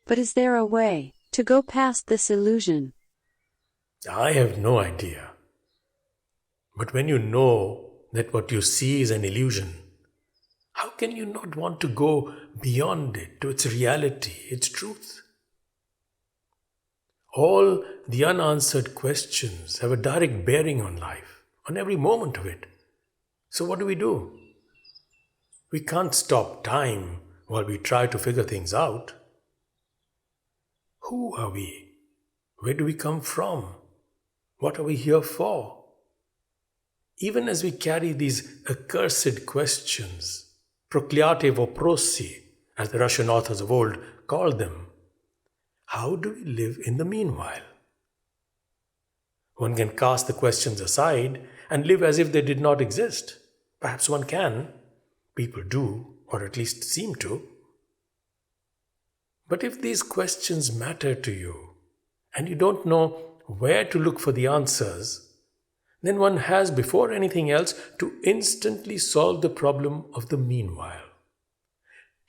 But is there a way to go past this illusion? I have no idea. But when you know that what you see is an illusion, how can you not want to go beyond it to its reality, its truth? All the unanswered questions have a direct bearing on life, on every moment of it. So what do? We can't stop time while we try to figure things out. Who are we? Where do we come from? What are we here for? Even as we carry these accursed questions, procliate voprosi, as the Russian authors of old called them, how do we live in the meanwhile? One can cast the questions aside and live as if they did not exist. Perhaps one can. People do, or at least seem to. But if these questions matter to you, and you don't know where to look for the answers, then one has, before anything else, to instantly solve the problem of the meanwhile.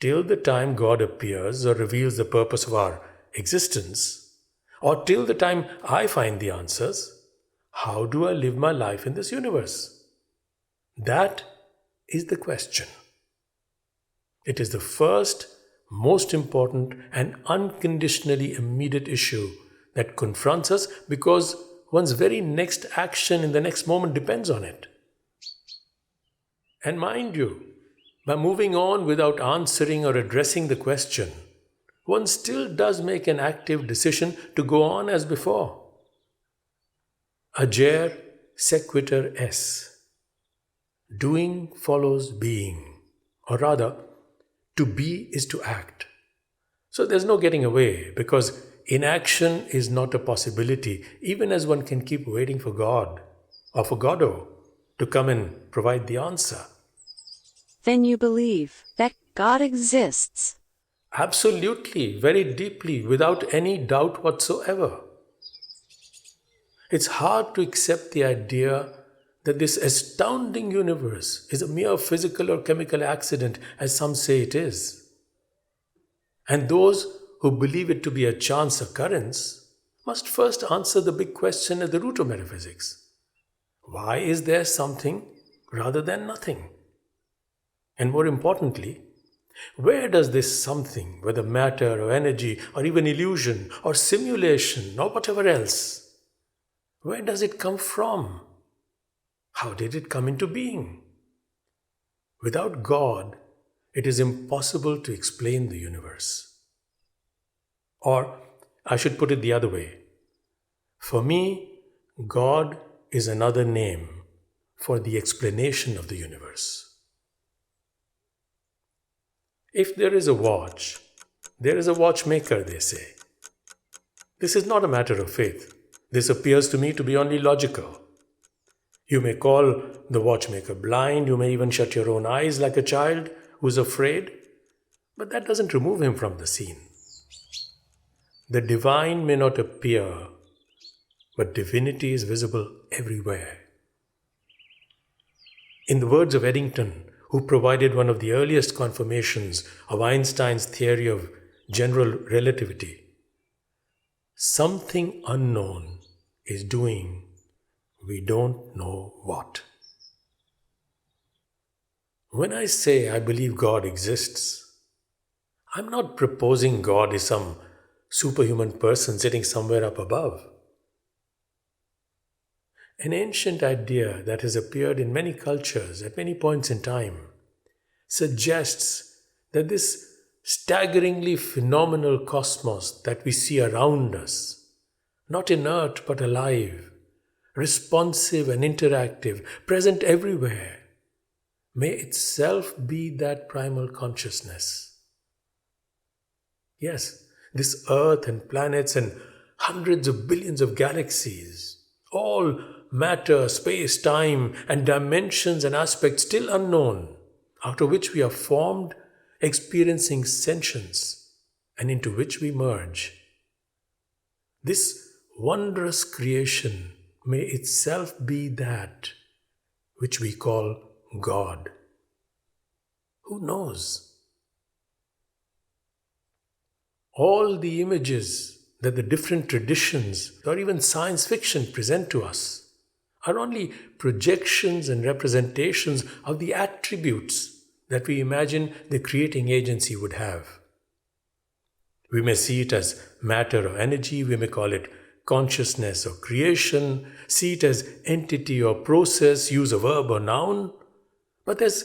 Till the time God appears or reveals the purpose of our existence, or till the time I find the answers, how do I live my life in this universe? That is the question. It is the first, most important, and unconditionally immediate issue that confronts us because one's very next action in the next moment depends on it. And mind you, by moving on without answering or addressing the question, one still does make an active decision to go on as before. Agere sequitur es. Doing follows being, or rather, to be is to act. So there's no getting away because inaction is not a possibility, even as one can keep waiting for God or for Goddo to come and provide the answer. Then you believe that God exists. Absolutely, very deeply, without any doubt whatsoever. It's hard to accept the idea that this astounding universe is a mere physical or chemical accident, as some say it is. And those who believe it to be a chance occurrence must first answer the big question at the root of metaphysics. Why is there something rather than nothing? And more importantly, where does this something, whether matter or energy or even illusion or simulation or whatever else, where does it come from? How did it come into being? Without God, it is impossible to explain the universe. Or, I should put it the other way. For me, God is another name for the explanation of the universe. If there is a watch, there is a watchmaker, they say. This is not a matter of faith. This appears to me to be only logical. You may call the watchmaker blind, you may even shut your own eyes like a child who is afraid, but that doesn't remove him from the scene. The divine may not appear, but divinity is visible everywhere. In the words of Eddington, who provided one of the earliest confirmations of Einstein's theory of general relativity, something unknown is doing we don't know what. When I say I believe God exists, I'm not proposing God is some superhuman person sitting somewhere up above. An ancient idea that has appeared in many cultures at many points in time suggests that this staggeringly phenomenal cosmos that we see around us, not inert but alive, responsive and interactive, present everywhere, may itself be that primal consciousness. Yes, this Earth and planets and hundreds of billions of galaxies, all matter, space, time, and dimensions and aspects still unknown, out of which we are formed, experiencing sentience, and into which we merge. This wondrous creation may itself be that which we call God. Who knows? all the images that the different traditions or even science fiction present to us are only projections and representations of the attributes that we imagine the creating agency would have. We may see it as matter or energy, we may call it consciousness or creation, see it as entity or process, use a verb or noun, but there's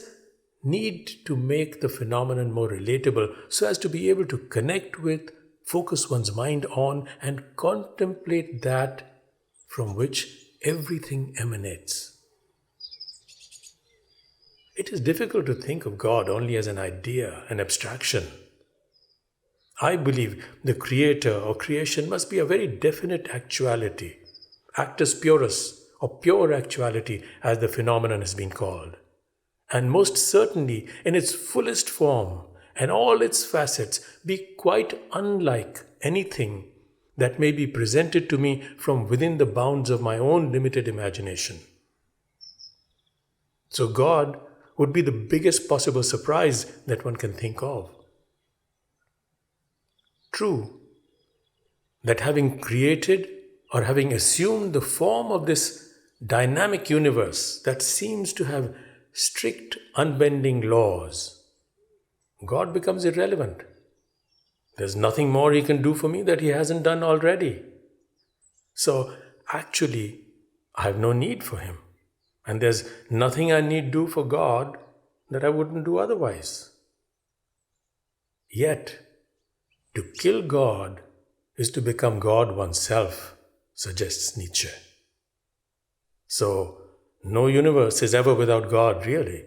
need to make the phenomenon more relatable so as to be able to connect with, focus one's mind on, and contemplate that from which everything emanates. It is difficult to think of God only as an idea, an abstraction. I believe the creator or creation must be a very definite actuality, actus purus, or pure actuality as the phenomenon has been called, and most certainly in its fullest form and all its facets be quite unlike anything that may be presented to me from within the bounds of my own limited imagination. So God would be the biggest possible surprise that one can think of. True, that having created or having assumed the form of this dynamic universe that seems to have strict, unbending laws, God becomes irrelevant. There's nothing more He can do for me that He hasn't done already. So actually, I have no need for Him. And there's nothing I need do for God that I wouldn't do otherwise. Yet, to kill God is to become God oneself, suggests Nietzsche. So, no universe is ever without God, really.